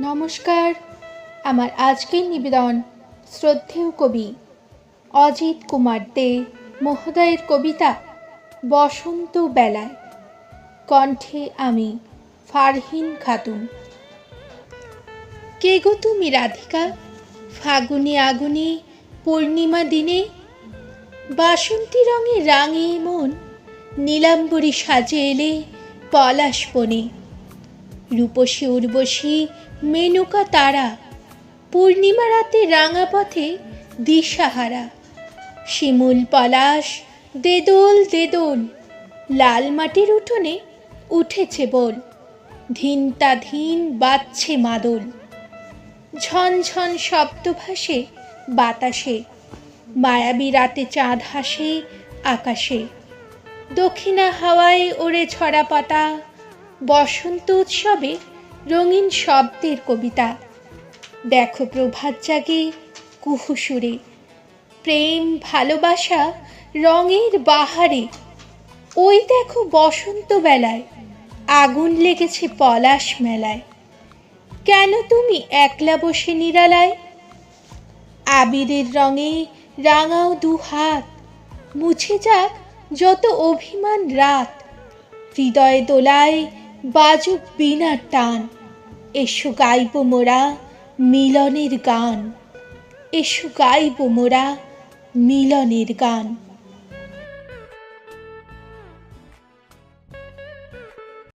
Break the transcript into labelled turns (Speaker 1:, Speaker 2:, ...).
Speaker 1: নমস্কার। আমার আজকের নিবেদন শ্রদ্ধেয় কবি অজিত কুমার দে মহোদয়ের কবিতা বসন্ত বেলায়। কণ্ঠে আমি ফারহিন খাতুন। কে গো তুমি রাধিকা, ফাগুনে আগুনে পূর্ণিমা দিনে, বাসন্তী রঙে রাঙে মন, নীলাম্বরী সাজে এলে পলাশ বনে। রূপসী উর্বশী মেনকা তারা, পূর্ণিমা রাতে রাঙা পথে দিশাহারা। শিমুল পলাশ দেদোল দেদোল, লাল মাটির উঠোনে উঠেছে বোল। ধিনতা ধিন বাজছে মাদল, ঝনঝন শব্দ ভাসে বাতাসে। মায়াবী রাতে চাঁদ হাসে আকাশে, দক্ষিণা হাওয়ায় ওড়ে ছড়া পাতা। বসন্ত উৎসবে রঙিন শব্দের কবিতা। দেখো প্রভাত জাগে কুহু সুরে, প্রেম ভালোবাসা রঙের বাহারে। ওই দেখো বসন্ত বেলায় আগুন লেগেছে পলাশ মেলায়। কেন তুমি একলা বসে নিরালায়? আবিরের রঙে রাঙাও দুহাত, মুছে যাক যত অভিমান রাত। হৃদয় দোলায় বাজুক বীণার টান, এসো গাইব মোরা মিলনের গান। এসো গাইব মোরা মিলনের গান।